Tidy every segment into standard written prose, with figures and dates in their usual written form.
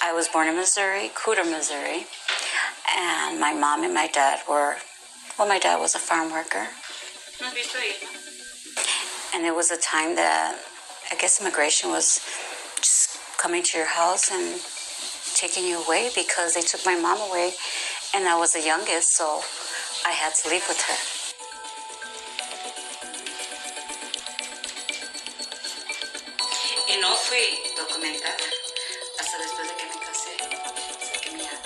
I was born in Missouri, Cooter, Missouri, and my mom and my dad my dad was a farm worker. And it was a time that I guess immigration was just coming to your house and taking you away because they took my mom away, and I was the youngest, so I had to leave with her. Y no fui documentada hasta después de que me casé. Que mi hija.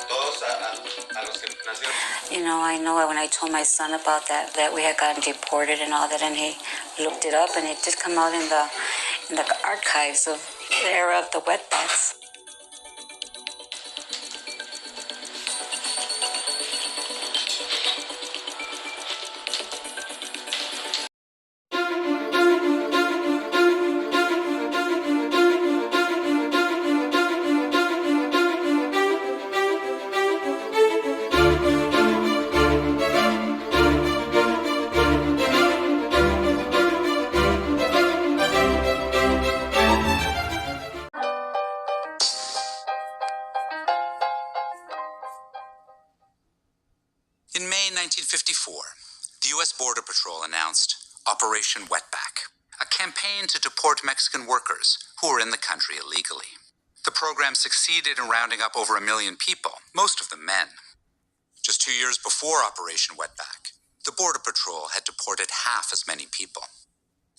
Todos a los que nacieron. You know, I know when I told my son about that we had gotten deported and all that, and he looked it up, and it did come out in the archives of the era of the wetbacks. In May 1954, the U.S. Border Patrol announced Operation Wetback, a campaign to deport Mexican workers who were in the country illegally. The program succeeded in rounding up over 1 million people, most of them men. Just 2 years before Operation Wetback, the Border Patrol had deported half as many people.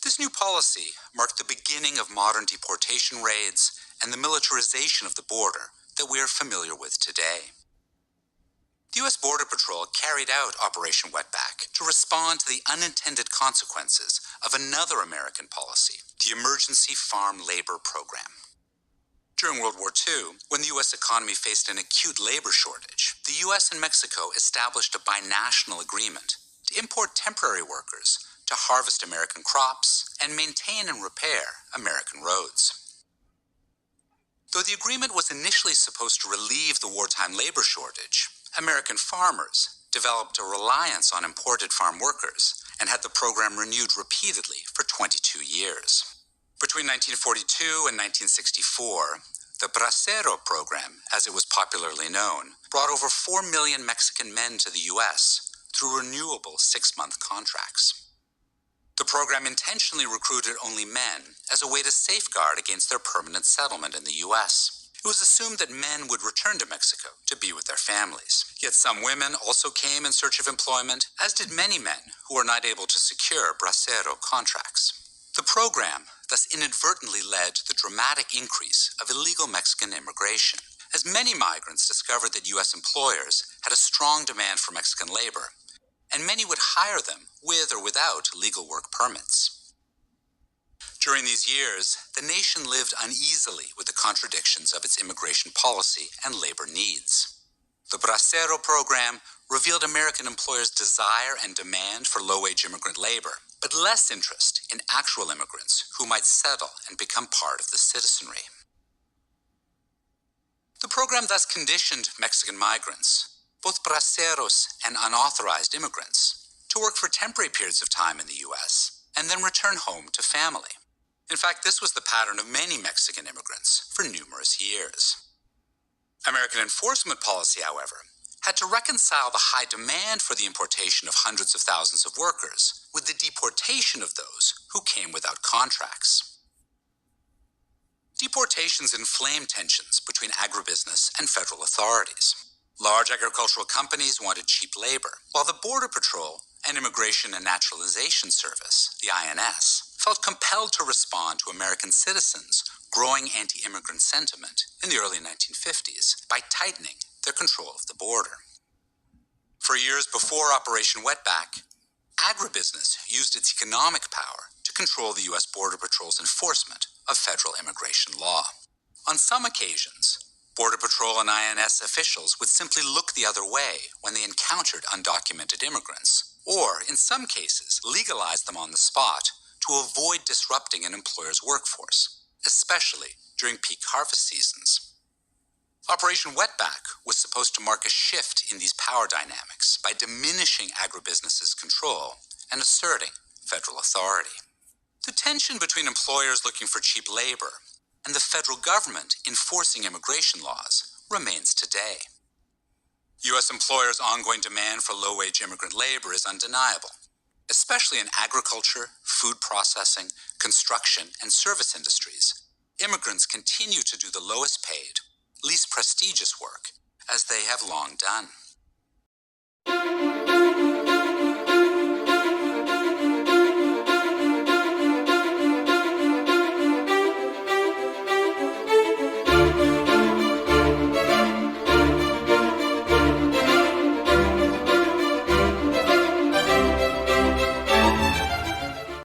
This new policy marked the beginning of modern deportation raids and the militarization of the border that we are familiar with today. The U.S. Border Patrol carried out Operation Wetback to respond to the unintended consequences of another American policy, the Emergency Farm Labor Program. During World War II, when the U.S. economy faced an acute labor shortage, the U.S. and Mexico established a binational agreement to import temporary workers to harvest American crops and maintain and repair American roads. Though the agreement was initially supposed to relieve the wartime labor shortage, American farmers developed a reliance on imported farm workers and had the program renewed repeatedly for 22 years. Between 1942 and 1964, the Bracero program, as it was popularly known, brought over 4 million Mexican men to the U.S. through renewable 6-month contracts. The program intentionally recruited only men as a way to safeguard against their permanent settlement in the U.S. It was assumed that men would return to Mexico to be with their families. Yet some women also came in search of employment, as did many men who were not able to secure bracero contracts. The program thus inadvertently led to the dramatic increase of illegal Mexican immigration, as many migrants discovered that U.S. employers had a strong demand for Mexican labor, and many would hire them with or without legal work permits. During these years, the nation lived uneasily with the contradictions of its immigration policy and labor needs. The Bracero program revealed American employers' desire and demand for low-wage immigrant labor, but less interest in actual immigrants who might settle and become part of the citizenry. The program thus conditioned Mexican migrants, both braceros and unauthorized immigrants, to work for temporary periods of time in the U.S. and then return home to family. In fact, this was the pattern of many Mexican immigrants for numerous years. American enforcement policy, however, had to reconcile the high demand for the importation of hundreds of thousands of workers with the deportation of those who came without contracts. Deportations inflamed tensions between agribusiness and federal authorities. Large agricultural companies wanted cheap labor, while the Border Patrol and Immigration and Naturalization Service, the INS, felt compelled to respond to American citizens' growing anti-immigrant sentiment in the early 1950s by tightening their control of the border. For years before Operation Wetback, agribusiness used its economic power to control the U.S. Border Patrol's enforcement of federal immigration law. On some occasions, Border Patrol and INS officials would simply look the other way when they encountered undocumented immigrants, or, in some cases, legalize them on the spot to avoid disrupting an employer's workforce, especially during peak harvest seasons. Operation Wetback was supposed to mark a shift in these power dynamics by diminishing agribusiness's control and asserting federal authority. The tension between employers looking for cheap labor and the federal government enforcing immigration laws remains today. U.S. employers' ongoing demand for low-wage immigrant labor is undeniable, especially in agriculture, food processing, construction, and service industries. Immigrants continue to do the lowest paid, least prestigious work, as they have long done.